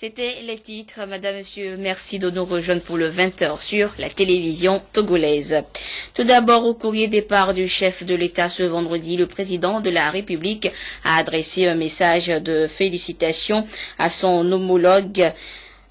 C'était les titres. Madame, Monsieur, merci de nous rejoindre pour le 20h sur la télévision togolaise. Tout d'abord, au courrier départ du chef de l'État ce vendredi, le président de la République a adressé un message de félicitations à son homologue,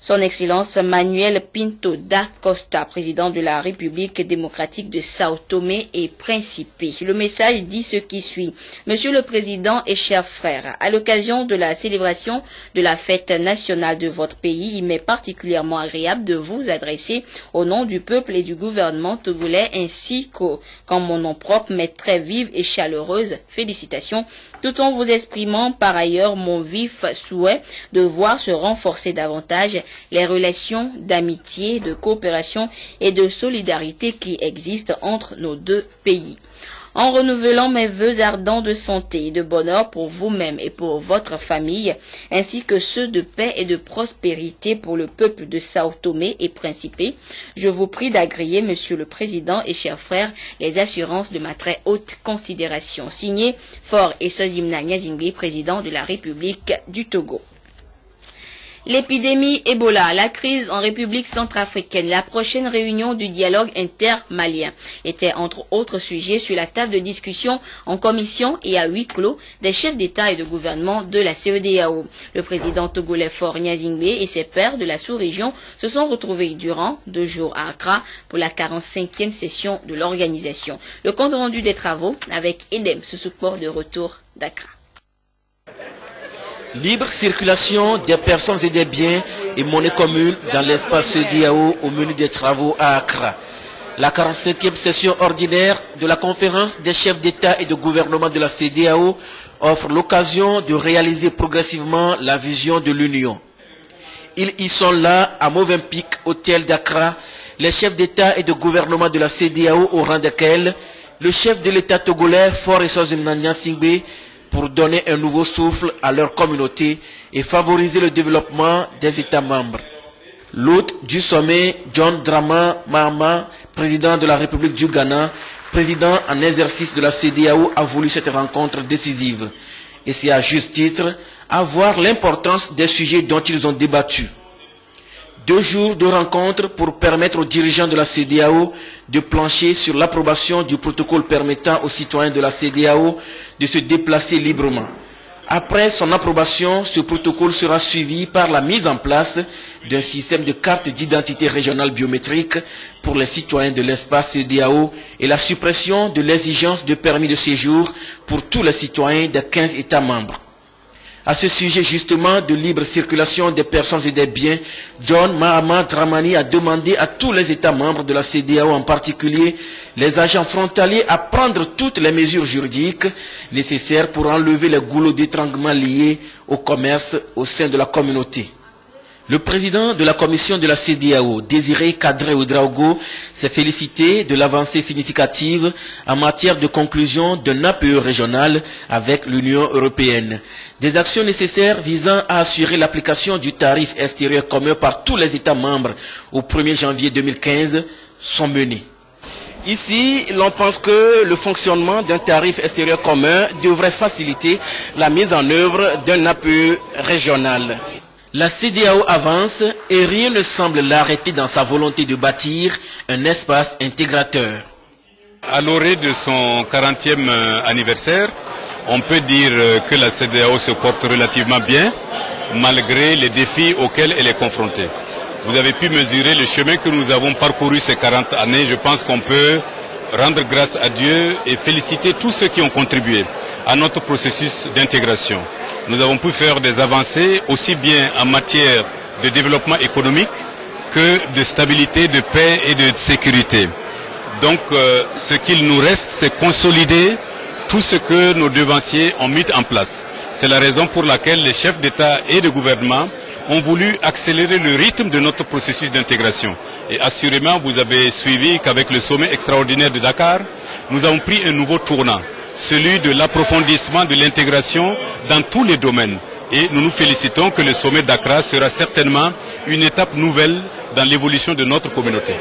Son Excellence Manuel Pinto da Costa, président de la République démocratique de Sao Tomé et Principe. Le message dit ce qui suit. Monsieur le Président et chers frères, à l'occasion de la célébration de la fête nationale de votre pays, il m'est particulièrement agréable de vous adresser au nom du peuple et du gouvernement togolais ainsi qu'en mon nom propre mes très vives et chaleureuses félicitations, tout en vous exprimant par ailleurs mon vif souhait de voir se renforcer davantage les relations d'amitié, de coopération et de solidarité qui existent entre nos deux pays. En renouvelant mes vœux ardents de santé et de bonheur pour vous-même et pour votre famille, ainsi que ceux de paix et de prospérité pour le peuple de Sao Tomé et Principe, je vous prie d'agréer, Monsieur le Président et chers frères, les assurances de ma très haute considération. Signé Faure Esozimna Nyazingbe, président de la République du Togo. L'épidémie Ebola, la crise en République centrafricaine, la prochaine réunion du dialogue intermalien étaient entre autres sujets sur la table de discussion en commission et à huis clos des chefs d'État et de gouvernement de la CEDEAO. Le président togolais Faure Nyazingbe et ses pairs de la sous-région se sont retrouvés durant 2 jours à Accra pour la 45e session de l'organisation. Le compte rendu des travaux avec Edem Susukpor de retour d'Accra. Libre circulation des personnes et des biens et monnaie commune dans l'espace CEDEAO au menu des travaux à Accra. La 45e session ordinaire de la conférence des chefs d'État et de gouvernement de la CEDEAO offre l'occasion de réaliser progressivement la vision de l'Union. Ils y sont là à Movenpick, hôtel d'Accra, les chefs d'État et de gouvernement de la CEDEAO au rang desquels le chef de l'État togolais Faure Esozimna Nyazingbe pour donner un nouveau souffle à leur communauté et favoriser le développement des États membres. L'hôte du sommet, John Dramani Mahama, président de la République du Ghana, président en exercice de la CEDEAO, a voulu cette rencontre décisive. Et c'est à juste titre à voir l'importance des sujets dont ils ont débattu. 2 jours de rencontre pour permettre aux dirigeants de la CEDEAO de plancher sur l'approbation du protocole permettant aux citoyens de la CEDEAO de se déplacer librement. Après son approbation, ce protocole sera suivi par la mise en place d'un système de carte d'identité régionale biométrique pour les citoyens de l'espace CEDEAO et la suppression de l'exigence de permis de séjour pour tous les citoyens des 15 États membres. À ce sujet justement de libre circulation des personnes et des biens, John Mahama Dramani a demandé à tous les États membres de la CEDEAO, en particulier les agents frontaliers, à prendre toutes les mesures juridiques nécessaires pour enlever les goulots d'étranglement liés au commerce au sein de la communauté. Le président de la commission de la CEDEAO, Désiré Kadri Ouedraogo, s'est félicité de l'avancée significative en matière de conclusion d'un APE régional avec l'Union européenne. Des actions nécessaires visant à assurer l'application du tarif extérieur commun par tous les États membres au 1er janvier 2015 sont menées. Ici, l'on pense que le fonctionnement d'un tarif extérieur commun devrait faciliter la mise en œuvre d'un APE régional. La CEDEAO avance et rien ne semble l'arrêter dans sa volonté de bâtir un espace intégrateur. À l'orée de son 40e anniversaire, on peut dire que la CEDEAO se porte relativement bien, malgré les défis auxquels elle est confrontée. Vous avez pu mesurer le chemin que nous avons parcouru ces 40 années. Je pense qu'on peut rendre grâce à Dieu et féliciter tous ceux qui ont contribué à notre processus d'intégration. Nous avons pu faire des avancées aussi bien en matière de développement économique que de stabilité, de paix et de sécurité. Donc ce qu'il nous reste, c'est consolider tout ce que nos devanciers ont mis en place. C'est la raison pour laquelle les chefs d'État et de gouvernement ont voulu accélérer le rythme de notre processus d'intégration. Et assurément, vous avez suivi qu'avec le sommet extraordinaire de Dakar, nous avons pris un nouveau tournant, celui de l'approfondissement de l'intégration dans tous les domaines. Et nous nous félicitons que le sommet d'Accra sera certainement une étape nouvelle dans l'évolution de notre communauté.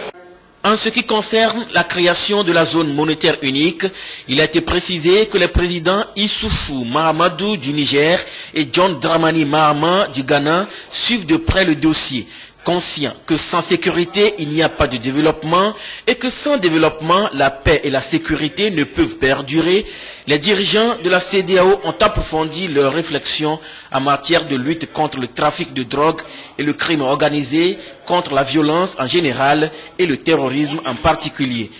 En ce qui concerne la création de la zone monétaire unique, il a été précisé que les présidents Issoufou Mahamadou du Niger et John Dramani Mahama du Ghana suivent de près le dossier, conscients que sans sécurité, il n'y a pas de développement et que sans développement, la paix et la sécurité ne peuvent perdurer. Les dirigeants de la CEDEAO ont approfondi leurs réflexions en matière de lutte contre le trafic de drogue et le crime organisé, contre la violence en général et le terrorisme en particulier.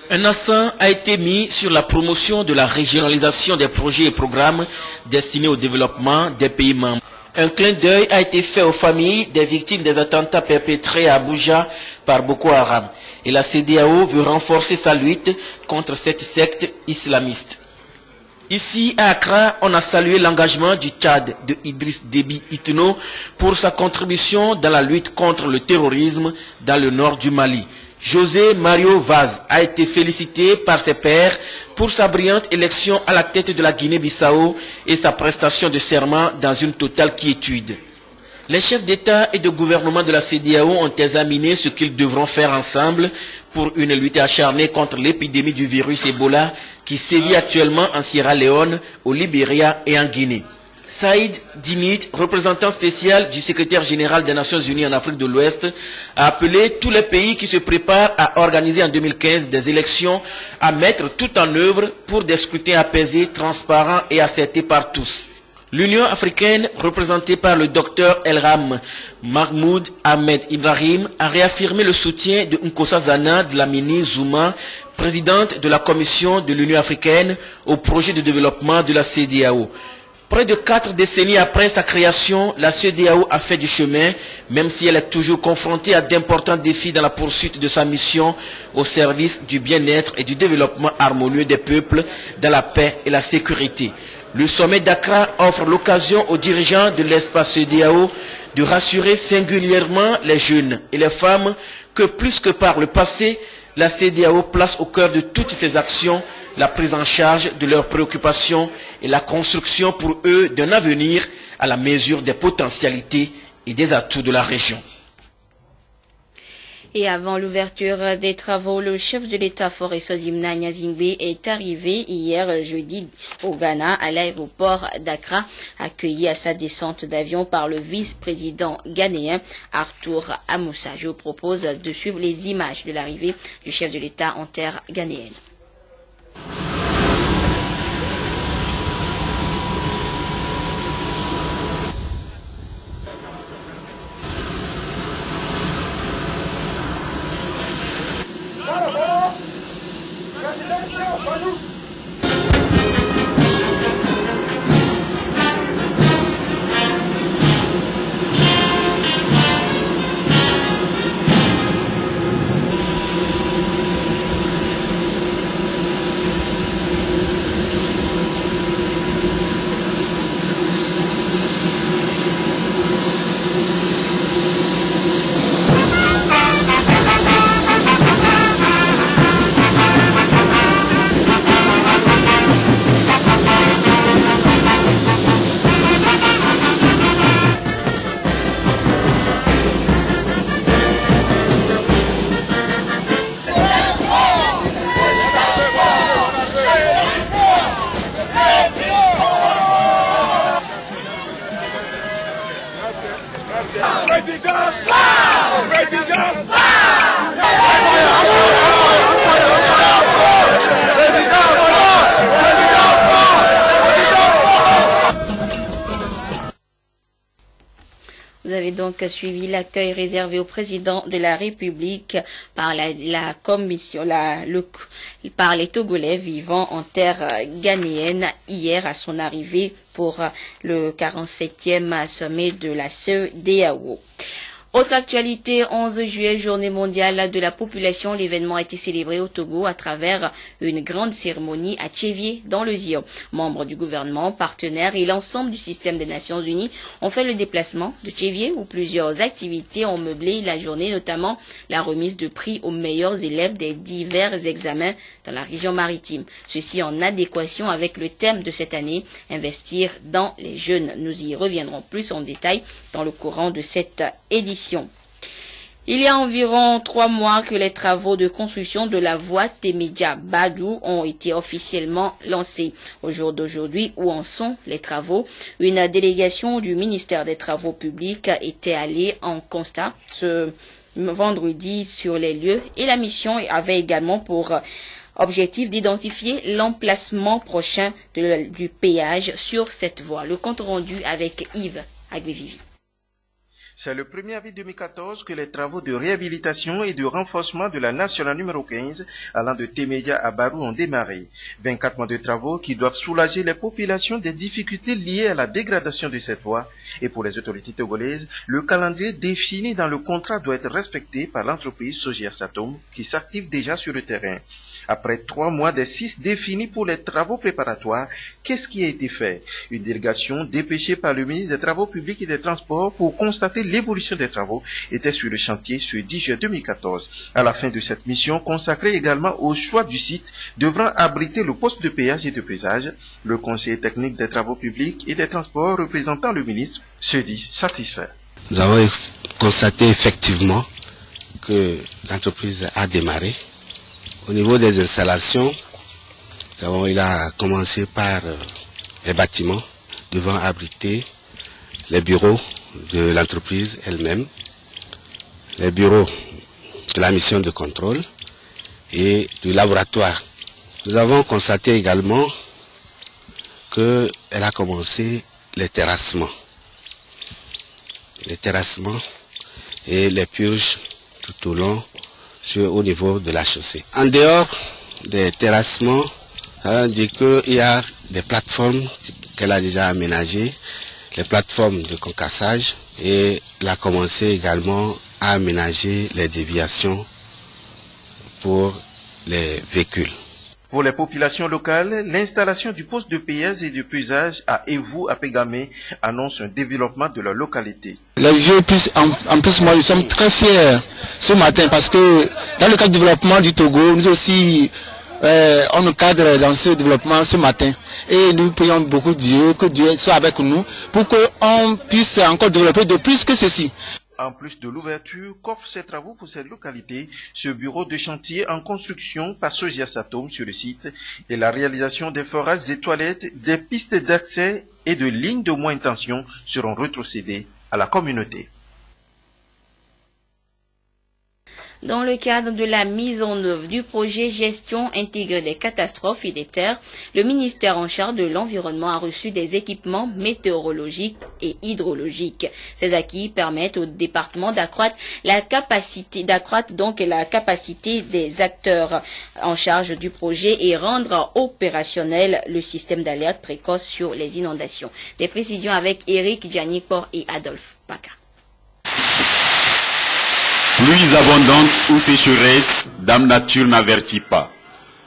Un accent a été mis sur la promotion de la régionalisation des projets et programmes destinés au développement des pays membres. Un clin d'œil a été fait aux familles des victimes des attentats perpétrés à Abuja par Boko Haram. Et la CEDEAO veut renforcer sa lutte contre cette secte islamiste. Ici, à Accra, on a salué l'engagement du Tchad de Idriss Déby Itno pour sa contribution dans la lutte contre le terrorisme dans le nord du Mali. José Mario Vaz a été félicité par ses pairs pour sa brillante élection à la tête de la Guinée-Bissau et sa prestation de serment dans une totale quiétude. Les chefs d'État et de gouvernement de la CEDEAO ont examiné ce qu'ils devront faire ensemble pour une lutte acharnée contre l'épidémie du virus Ebola qui sévit actuellement en Sierra Leone, au Libéria et en Guinée. Saïd Dimit, représentant spécial du secrétaire général des Nations Unies en Afrique de l'Ouest, a appelé tous les pays qui se préparent à organiser en 2015 des élections à mettre tout en œuvre pour des scrutins apaisés, transparents et acceptés par tous. L'Union africaine, représentée par le docteur Elham Mahmoud Ahmed Ibrahim, a réaffirmé le soutien de Nkosazana Dlamini Zuma, présidente de la Commission de l'Union africaine, au projet de développement de la CEDEAO. Près de 4 décennies après sa création, la CEDEAO a fait du chemin, même si elle est toujours confrontée à d'importants défis dans la poursuite de sa mission au service du bien-être et du développement harmonieux des peuples, dans la paix et la sécurité. Le sommet d'Accra offre l'occasion aux dirigeants de l'espace CEDEAO de rassurer singulièrement les jeunes et les femmes que plus que par le passé, la CEDEAO place au cœur de toutes ses actions la prise en charge de leurs préoccupations et la construction pour eux d'un avenir à la mesure des potentialités et des atouts de la région. Et avant l'ouverture des travaux, le chef de l'État Faure Sozimna Nyazingbe est arrivé hier jeudi au Ghana à l'aéroport d'Accra, accueilli à sa descente d'avion par le vice-président ghanéen Arthur Amoussa. Je vous propose de suivre les images de l'arrivée du chef de l'État en terre ghanéenne. Vous avez donc suivi l'accueil réservé au président de la République par la commission, par les Togolais vivant en terre ghanéenne hier à son arrivée pour le 47e sommet de la CEDEAO. Autre actualité, 11 juillet, journée mondiale de la population. L'événement a été célébré au Togo à travers une grande cérémonie à Tchévié, dans le Zion. Membres du gouvernement, partenaires et l'ensemble du système des Nations Unies ont fait le déplacement de Tchévié où plusieurs activités ont meublé la journée, notamment la remise de prix aux meilleurs élèves des divers examens dans la région maritime. Ceci en adéquation avec le thème de cette année, investir dans les jeunes. Nous y reviendrons plus en détail dans le courant de cette édition. Il y a environ 3 mois que les travaux de construction de la voie Témédia-Badou ont été officiellement lancés. Au jour d'aujourd'hui, où en sont les travaux? Une délégation du ministère des Travaux publics était allée en constat ce vendredi sur les lieux et la mission avait également pour objectif d'identifier l'emplacement prochain du péage sur cette voie. Le compte rendu avec Yves Agbevivi. C'est le 1er avril 2014 que les travaux de réhabilitation et de renforcement de la nationale numéro 15 allant de Témédia à Barou ont démarré. 24 mois de travaux qui doivent soulager les populations des difficultés liées à la dégradation de cette voie. Et pour les autorités togolaises, le calendrier défini dans le contrat doit être respecté par l'entreprise Sogier Satom qui s'active déjà sur le terrain. Après 3 mois des 6 définis pour les travaux préparatoires, qu'est-ce qui a été fait? Une délégation dépêchée par le ministre des Travaux publics et des Transports pour constater l'évolution des travaux était sur le chantier ce 10 juin 2014. À la fin de cette mission, consacrée également au choix du site devant abriter le poste de péage et de pesage, le conseiller technique des Travaux publics et des Transports représentant le ministre se dit satisfait. Nous avons constaté effectivement que l'entreprise a démarré. Au niveau des installations, il a commencé par les bâtiments devant abriter les bureaux de l'entreprise elle-même, les bureaux de la mission de contrôle et du laboratoire. Nous avons constaté également qu'elle a commencé les terrassements et les purges tout au long au niveau de la chaussée. En dehors des terrassements, on dit qu'il y a des plateformes qu'elle a déjà aménagées, les plateformes de concassage, et elle a commencé également à aménager les déviations pour les véhicules. Pour les populations locales, l'installation du poste de péage et de pesage à Evou à Pégamé annonce un développement de la localité. Les vieux, en plus, moi, nous sommes très fiers ce matin parce que dans le cadre du développement du Togo, nous aussi, on nous cadre dans ce développement ce matin. Et nous prions beaucoup Dieu, que Dieu soit avec nous pour qu'on puisse encore développer de plus que ceci. En plus de l'ouverture qu'offre ces travaux pour cette localité, ce bureau de chantier en construction par Sogia Satom sur le site et la réalisation des forages et toilettes, des pistes d'accès et de lignes de moindre tension seront rétrocédées à la communauté. Dans le cadre de la mise en œuvre du projet Gestion intégrée des catastrophes et des terres, le ministère en charge de l'environnement a reçu des équipements météorologiques et hydrologiques. Ces acquis permettent au département d'accroître la capacité des acteurs en charge du projet et rendre opérationnel le système d'alerte précoce sur les inondations. Des précisions avec Eric Djanikor et Adolphe Baka. Pluies abondantes ou sécheresse, Dame Nature n'avertit pas.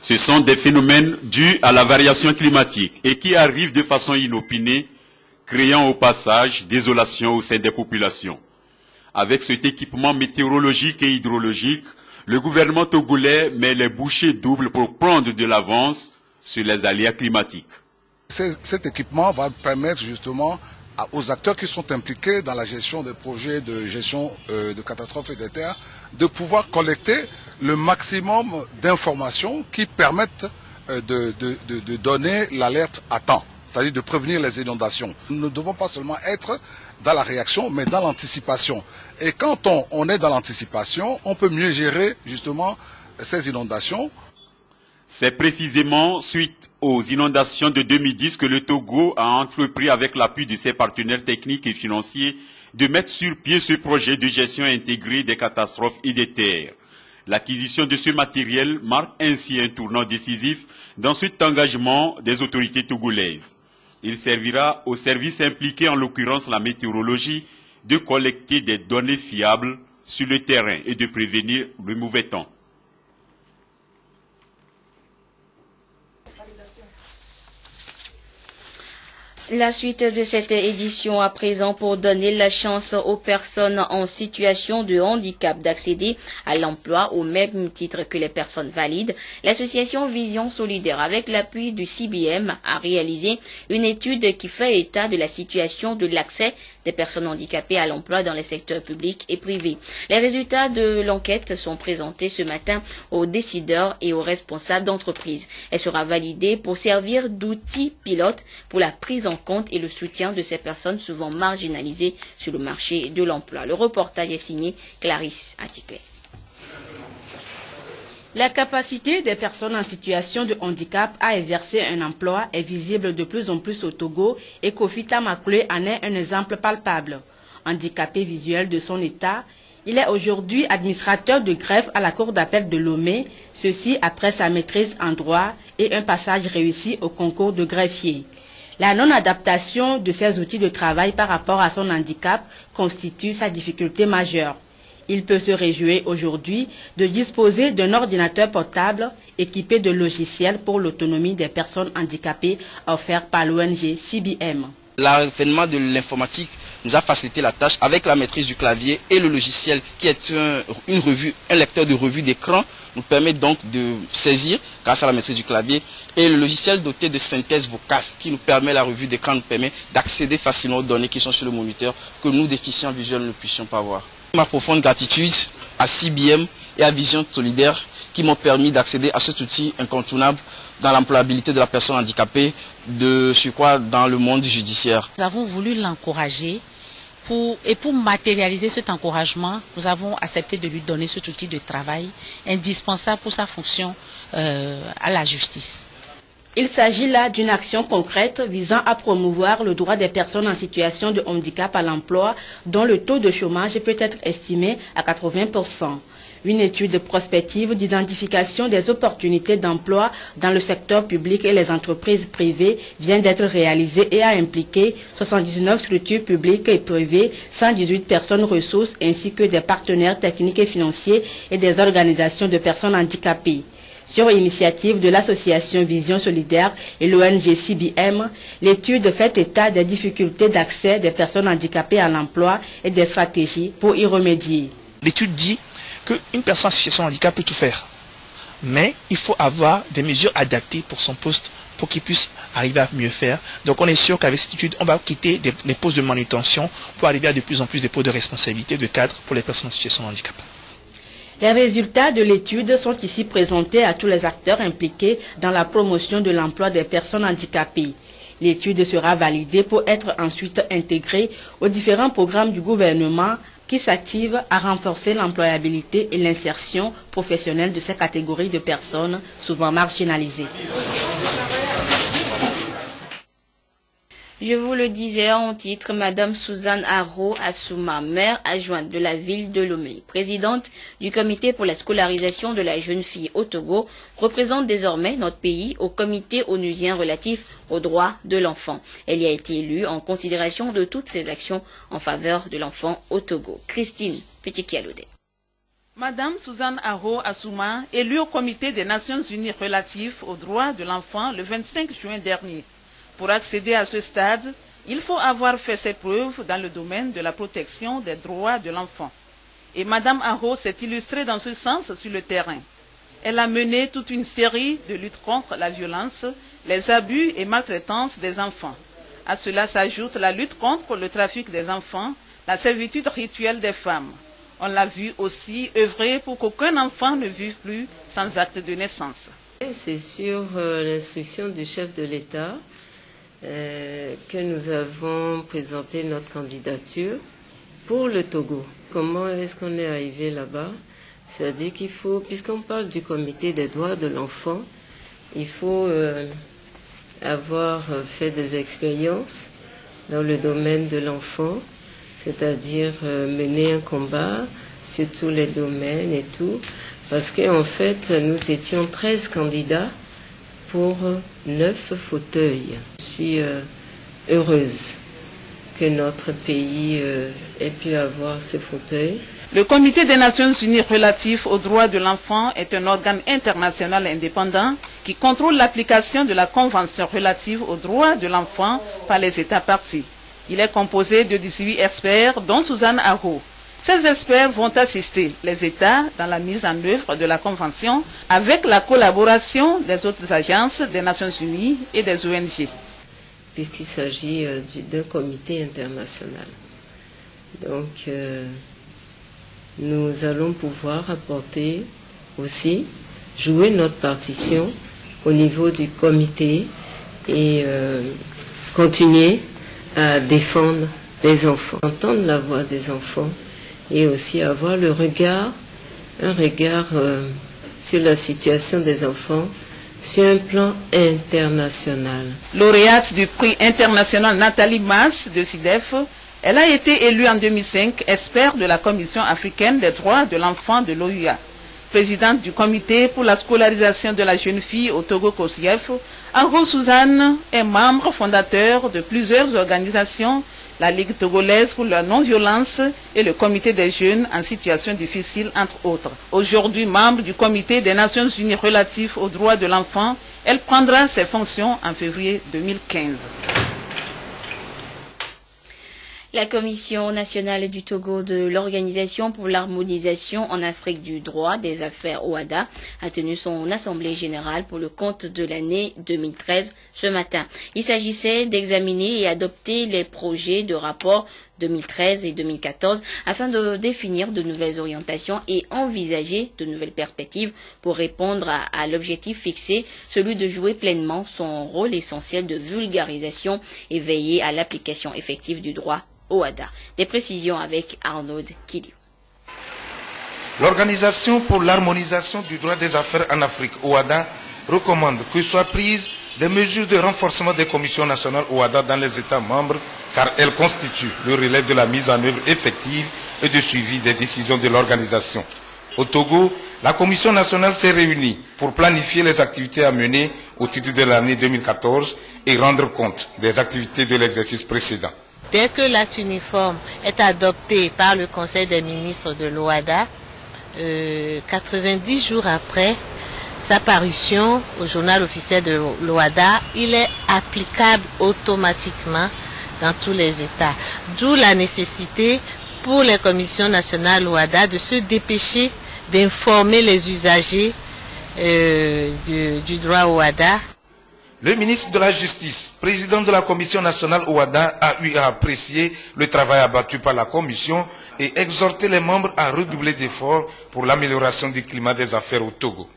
Ce sont des phénomènes dus à la variation climatique et qui arrivent de façon inopinée, créant au passage désolation au sein des populations. Avec cet équipement météorologique et hydrologique, le gouvernement togolais met les bouchées doubles pour prendre de l'avance sur les aléas climatiques. Cet équipement va permettre justement aux acteurs qui sont impliqués dans la gestion des projets de gestion de catastrophes et des terres de pouvoir collecter le maximum d'informations qui permettent de donner l'alerte à temps, c'est-à-dire de prévenir les inondations. Nous ne devons pas seulement être dans la réaction, mais dans l'anticipation. Et quand on est dans l'anticipation, on peut mieux gérer justement ces inondations. C'est précisément suite aux inondations de 2010 que le Togo a entrepris avec l'appui de ses partenaires techniques et financiers de mettre sur pied ce projet de gestion intégrée des catastrophes et des terres. L'acquisition de ce matériel marque ainsi un tournant décisif dans cet engagement des autorités togolaises. Il servira aux services impliqués, en l'occurrence la météorologie, de collecter des données fiables sur le terrain et de prévenir le mauvais temps. La suite de cette édition à présent pour donner la chance aux personnes en situation de handicap d'accéder à l'emploi au même titre que les personnes valides. L'association Vision Solidaire, avec l'appui du CBM, a réalisé une étude qui fait état de la situation de l'accès des personnes handicapées à l'emploi dans les secteurs publics et privés. Les résultats de l'enquête sont présentés ce matin aux décideurs et aux responsables d'entreprise. Elle sera validée pour servir d'outil pilote pour la prise en compte et le soutien de ces personnes souvent marginalisées sur le marché de l'emploi. Le reportage est signé Clarisse Attiquet. La capacité des personnes en situation de handicap à exercer un emploi est visible de plus en plus au Togo et Kofi Tamakle en est un exemple palpable. Handicapé visuel de son état, il est aujourd'hui administrateur de greffe à la Cour d'appel de Lomé, ceci après sa maîtrise en droit et un passage réussi au concours de greffier. La non-adaptation de ses outils de travail par rapport à son handicap constitue sa difficulté majeure. Il peut se réjouir aujourd'hui de disposer d'un ordinateur portable équipé de logiciels pour l'autonomie des personnes handicapées offert par l'ONG CBM. L'avènement de l'informatique nous a facilité la tâche avec la maîtrise du clavier et le logiciel qui est un lecteur de revue d'écran nous permet donc de saisir grâce à la maîtrise du clavier, et le logiciel doté de synthèse vocale qui nous permet, la revue d'écran nous permet d'accéder facilement aux données qui sont sur le moniteur que nous déficients visuels ne puissions pas voir. Ma profonde gratitude à CBM et à Vision Solidaire qui m'ont permis d'accéder à cet outil incontournable dans l'employabilité de la personne handicapée, de surcroît dans le monde judiciaire. Nous avons voulu l'encourager pour matérialiser cet encouragement, nous avons accepté de lui donner cet outil de travail indispensable pour sa fonction à la justice. Il s'agit là d'une action concrète visant à promouvoir le droit des personnes en situation de handicap à l'emploi dont le taux de chômage peut être estimé à 80%. Une étude prospective d'identification des opportunités d'emploi dans le secteur public et les entreprises privées vient d'être réalisée et a impliqué 79 structures publiques et privées, 118 personnes ressources ainsi que des partenaires techniques et financiers et des organisations de personnes handicapées. Sur initiative de l'association Vision Solidaire et l'ONG CBM, l'étude fait état des difficultés d'accès des personnes handicapées à l'emploi et des stratégies pour y remédier. L'étude dit qu'une personne en situation de handicap peut tout faire, mais il faut avoir des mesures adaptées pour son poste pour qu'il puisse arriver à mieux faire. Donc on est sûr qu'avec cette étude, on va quitter les postes de manutention pour arriver à de plus en plus des postes de responsabilité, de cadre pour les personnes en situation de handicap. Les résultats de l'étude sont ici présentés à tous les acteurs impliqués dans la promotion de l'emploi des personnes handicapées. L'étude sera validée pour être ensuite intégrée aux différents programmes du gouvernement qui s'activent à renforcer l'employabilité et l'insertion professionnelle de ces catégories de personnes souvent marginalisées. Je vous le disais en titre, Madame Suzanne Aro Assouma, maire adjointe de la ville de Lomé, présidente du comité pour la scolarisation de la jeune fille au Togo, représente désormais notre pays au comité onusien relatif aux droits de l'enfant. Elle y a été élue en considération de toutes ses actions en faveur de l'enfant au Togo. Christine Petit-Kialoudé. Madame Suzanne Aro Assouma, élue au comité des Nations Unies relatif aux droits de l'enfant le 25 juin dernier. Pour accéder à ce stade, il faut avoir fait ses preuves dans le domaine de la protection des droits de l'enfant. Et Madame Aro s'est illustrée dans ce sens sur le terrain. Elle a mené toute une série de luttes contre la violence, les abus et maltraitances des enfants. À cela s'ajoute la lutte contre le trafic des enfants, la servitude rituelle des femmes. On l'a vu aussi œuvrer pour qu'aucun enfant ne vive plus sans acte de naissance. C'est sur l'instruction du chef de l'État que nous avons présenté notre candidature pour le Togo. Comment est-ce qu'on est arrivé là-bas? C'est-à-dire qu'il faut, puisqu'on parle du comité des droits de l'enfant, il faut avoir fait des expériences dans le domaine de l'enfant, c'est-à-dire mener un combat sur tous les domaines et tout, parce qu'en fait, nous étions 13 candidats pour 9 fauteuils. Je suis heureuse que notre pays ait pu avoir ce fauteuil. Le Comité des Nations Unies relatif aux droits de l'enfant est un organe international indépendant qui contrôle l'application de la Convention relative aux droits de l'enfant par les États parties. Il est composé de 18 experts, dont Suzanne Aho. Ces experts vont assister les États dans la mise en œuvre de la Convention avec la collaboration des autres agences des Nations Unies et des ONG. Puisqu'il s'agit d'un comité international. Donc, nous allons pouvoir apporter aussi, jouer notre partition au niveau du comité et continuer à défendre les enfants, entendre la voix des enfants et aussi avoir un regard sur la situation des enfants sur un plan international. Lauréate du prix international Nathalie Mas de SIDEF, elle a été élue en 2005 experte de la Commission africaine des droits de l'enfant de l'OUA. Présidente du comité pour la scolarisation de la jeune fille au Togo-COSIEF, Aho Suzanne est membre fondateur de plusieurs organisations, la Ligue togolaise pour la non-violence et le comité des jeunes en situation difficile, entre autres. Aujourd'hui membre du comité des Nations Unies relatif aux droits de l'enfant, elle prendra ses fonctions en février 2015. La Commission nationale du Togo de l'Organisation pour l'harmonisation en Afrique du droit des affaires OHADA a tenu son assemblée générale pour le compte de l'année 2013 ce matin. Il s'agissait d'examiner et adopter les projets de rapport 2013 et 2014 afin de définir de nouvelles orientations et envisager de nouvelles perspectives pour répondre à l'objectif fixé, celui de jouer pleinement son rôle essentiel de vulgarisation et veiller à l'application effective du droit OHADA. Des précisions avec Arnaud Kiliou. L'Organisation pour l'harmonisation du droit des affaires en Afrique, OHADA, recommande que soient prises des mesures de renforcement des commissions nationales OHADA dans les États membres, car elles constituent le relais de la mise en œuvre effective et de suivi des décisions de l'organisation. Au Togo, la Commission nationale s'est réunie pour planifier les activités à mener au titre de l'année 2014 et rendre compte des activités de l'exercice précédent. Dès que l'acte uniforme est adopté par le Conseil des ministres de l'OHADA, 90 jours après sa parution au journal officiel de l'OHADA, il est applicable automatiquement dans tous les États. D'où la nécessité pour les commissions nationales OHADA de se dépêcher d'informer les usagers du droit OHADA. Le ministre de la Justice, président de la Commission nationale OHADA, a eu à apprécier le travail abattu par la Commission et exhorter les membres à redoubler d'efforts pour l'amélioration du climat des affaires au Togo.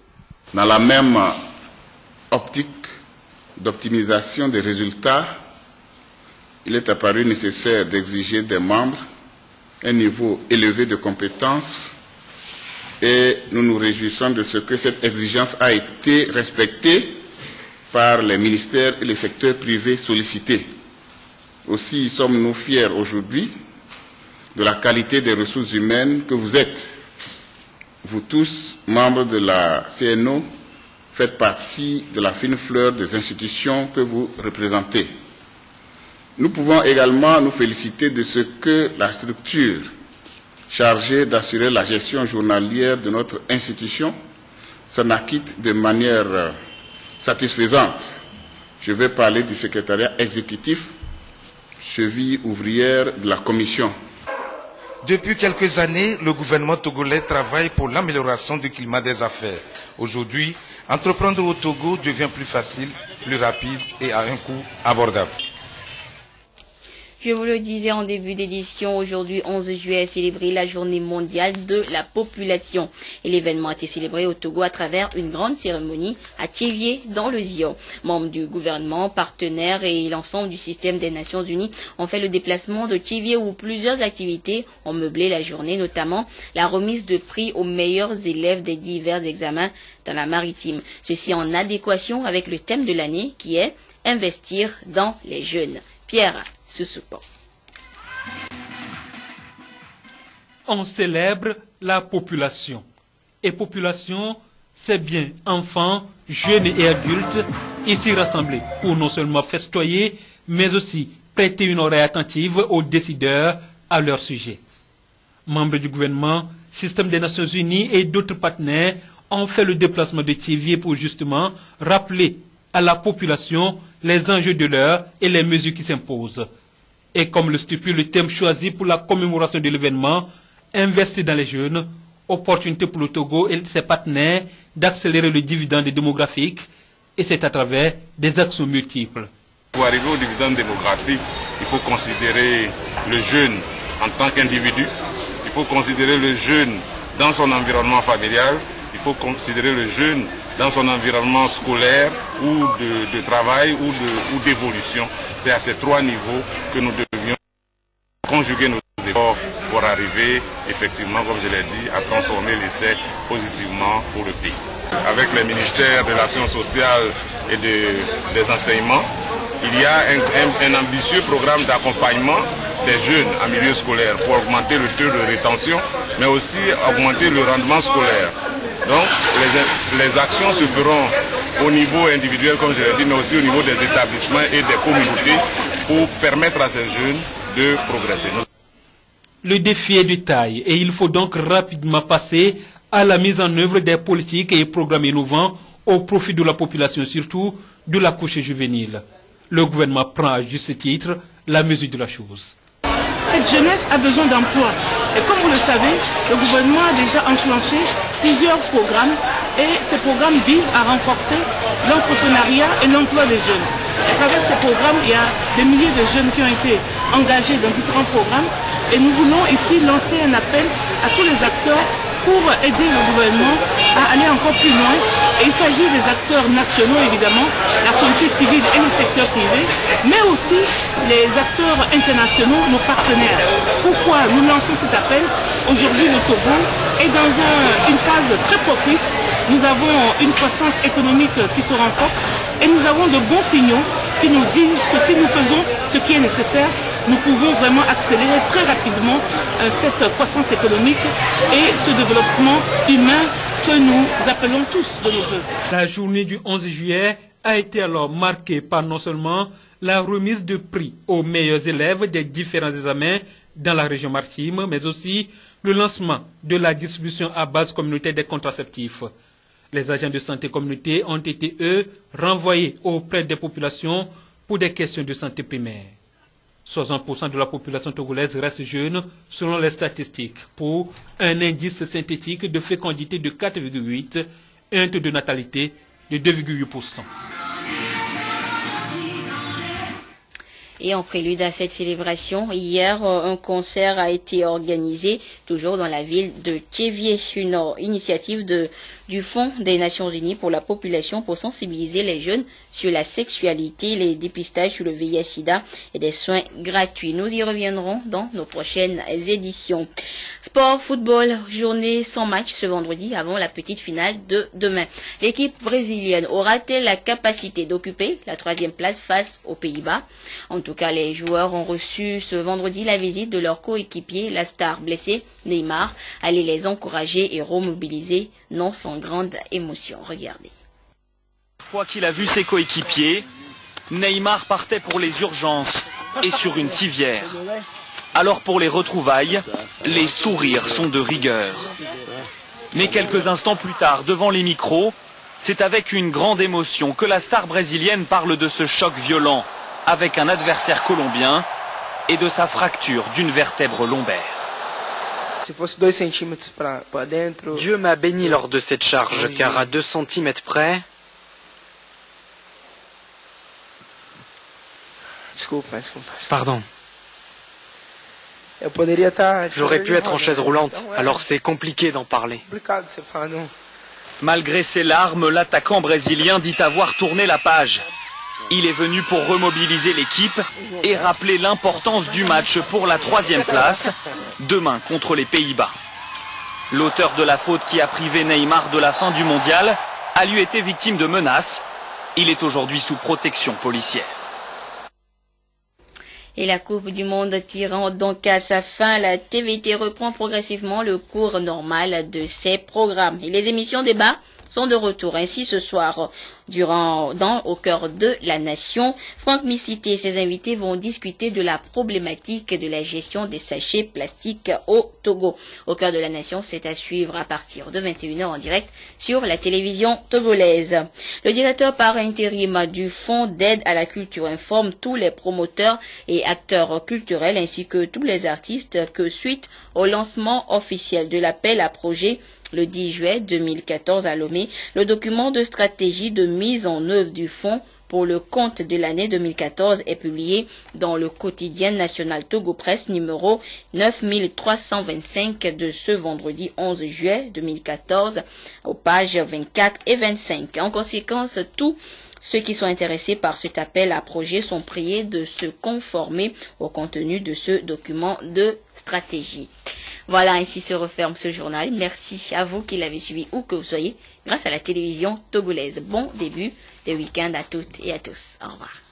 Dans la même optique d'optimisation des résultats, il est apparu nécessaire d'exiger des membres un niveau élevé de compétences et nous nous réjouissons de ce que cette exigence a été respectée par les ministères et les secteurs privés sollicités. Aussi sommes-nous fiers aujourd'hui de la qualité des ressources humaines que vous êtes. Vous tous, membres de la CNO, faites partie de la fine fleur des institutions que vous représentez. Nous pouvons également nous féliciter de ce que la structure chargée d'assurer la gestion journalière de notre institution s'en acquitte de manière satisfaisante. Je vais parler du secrétariat exécutif, cheville ouvrière de la Commission. Depuis quelques années, le gouvernement togolais travaille pour l'amélioration du climat des affaires. Aujourd'hui, entreprendre au Togo devient plus facile, plus rapide et à un coût abordable. Je vous le disais en début d'édition, aujourd'hui 11 juillet est célébrée la journée mondiale de la population. Et l'événement a été célébré au Togo à travers une grande cérémonie à Tchévié dans le Zion. Membres du gouvernement, partenaires et l'ensemble du système des Nations Unies ont fait le déplacement de Tchévié où plusieurs activités ont meublé la journée, notamment la remise de prix aux meilleurs élèves des divers examens dans la maritime. Ceci en adéquation avec le thème de l'année qui est « Investir dans les jeunes ». Pierre Soussoupo. On célèbre la population. Et population, c'est bien enfants, jeunes et adultes, ici rassemblés pour non seulement festoyer, mais aussi prêter une oreille attentive aux décideurs à leur sujet. Membres du gouvernement, système des Nations Unies et d'autres partenaires ont fait le déplacement de Thiévié pour justement rappeler à la population les enjeux de l'heure et les mesures qui s'imposent. Et comme le stipule le thème choisi pour la commémoration de l'événement, investir dans les jeunes, opportunité pour le Togo et ses partenaires d'accélérer le dividende démographique, et c'est à travers des actions multiples. Pour arriver au dividende démographique, il faut considérer le jeune en tant qu'individu, il faut considérer le jeune dans son environnement familial, il faut considérer le jeune dans son environnement scolaire ou de travail ou d'évolution. C'est à ces trois niveaux que nous devions conjuguer nos efforts pour arriver, effectivement, comme je l'ai dit, à transformer l'essai positivement pour le pays. Avec les ministères de l'Action sociale et des enseignements, il y a un ambitieux programme d'accompagnement des jeunes en milieu scolaire pour augmenter le taux de rétention, mais aussi augmenter le rendement scolaire. Donc, les actions se feront au niveau individuel, comme je l'ai dit, mais aussi au niveau des établissements et des communautés pour permettre à ces jeunes de progresser. Le défi est de taille et il faut donc rapidement passer à la mise en œuvre des politiques et programmes innovants au profit de la population, surtout de la couche juvénile. Le gouvernement prend à juste titre la mesure de la chose. Cette jeunesse a besoin d'emploi. Et comme vous le savez, le gouvernement a déjà enclenché plusieurs programmes et ces programmes visent à renforcer l'entrepreneuriat et l'emploi des jeunes. À travers ces programmes, il y a des milliers de jeunes qui ont été engagés dans différents programmes et nous voulons ici lancer un appel à tous les acteurs pour aider le gouvernement à aller encore plus loin. Et il s'agit des acteurs nationaux, évidemment, la société civile et le secteur privé, mais aussi les acteurs internationaux, nos partenaires. Pourquoi nous lançons cet appel? Aujourd'hui, le Togo est dans une phase très propice. Nous avons une croissance économique qui se renforce et nous avons de bons signaux qui nous disent que si nous faisons ce qui est nécessaire, nous pouvons vraiment accélérer très rapidement cette croissance économique et ce développement humain que nous appelons tous de nos vœux. La journée du 11 juillet a été alors marquée par non seulement la remise de prix aux meilleurs élèves des différents examens dans la région maritime, mais aussi le lancement de la distribution à base communautaire des contraceptifs. Les agents de santé communautaire ont été, eux, renvoyés auprès des populations pour des questions de santé primaire. 60% de la population togolaise reste jeune selon les statistiques, pour un indice synthétique de fécondité de 4,8 et un taux de natalité de 2,8%. Et en prélude à cette célébration, hier, un concert a été organisé, toujours dans la ville de Thiévié, une initiative du Fonds des Nations Unies pour la population pour sensibiliser les jeunes sur la sexualité, les dépistages sur le VIH-Sida et des soins gratuits. Nous y reviendrons dans nos prochaines éditions. Sport, football, journée sans match ce vendredi avant la petite finale de demain. L'équipe brésilienne aura-t-elle la capacité d'occuper la 3e place face aux Pays-Bas? En tout cas, les joueurs ont reçu ce vendredi la visite de leur coéquipier, la star blessée, Neymar. Allez les encourager et remobiliser, non sans grande émotion. Regardez. Fois qu'il a vu ses coéquipiers, Neymar partait pour les urgences et sur une civière. Alors pour les retrouvailles, les sourires sont de rigueur. Mais quelques instants plus tard, devant les micros, c'est avec une grande émotion que la star brésilienne parle de ce choc violent avec un adversaire colombien et de sa fracture d'une vertèbre lombaire. Dieu m'a béni lors de cette charge, car à 2 cm près... Pardon. J'aurais pu être en chaise roulante, alors c'est compliqué d'en parler. Malgré ses larmes, l'attaquant brésilien dit avoir tourné la page. Il est venu pour remobiliser l'équipe et rappeler l'importance du match pour la 3e place, demain contre les Pays-Bas. L'auteur de la faute qui a privé Neymar de la fin du mondial a lui été victime de menaces. Il est aujourd'hui sous protection policière. Et la Coupe du Monde tirant donc à sa fin, la TVT reprend progressivement le cours normal de ses programmes. Et les émissions débat sont de retour. Ainsi, ce soir, Au cœur de la nation, Franck Missité et ses invités vont discuter de la problématique de la gestion des sachets plastiques au Togo. Au cœur de la nation, c'est à suivre à partir de 21h en direct sur la télévision togolaise. Le directeur par intérim du Fonds d'aide à la culture informe tous les promoteurs et acteurs culturels ainsi que tous les artistes que suite au lancement officiel de l'appel à projet le 10 juillet 2014 à Lomé, le document de stratégie de mise en œuvre du fonds pour le compte de l'année 2014 est publié dans le quotidien national Togo Presse numéro 9325 de ce vendredi 11 juillet 2014 aux pages 24 et 25. En conséquence, tous ceux qui sont intéressés par cet appel à projet sont priés de se conformer au contenu de ce document de stratégie. Voilà, ainsi se referme ce journal. Merci à vous qui l'avez suivi où que vous soyez grâce à la télévision togolaise. Bon début de week-end à toutes et à tous. Au revoir.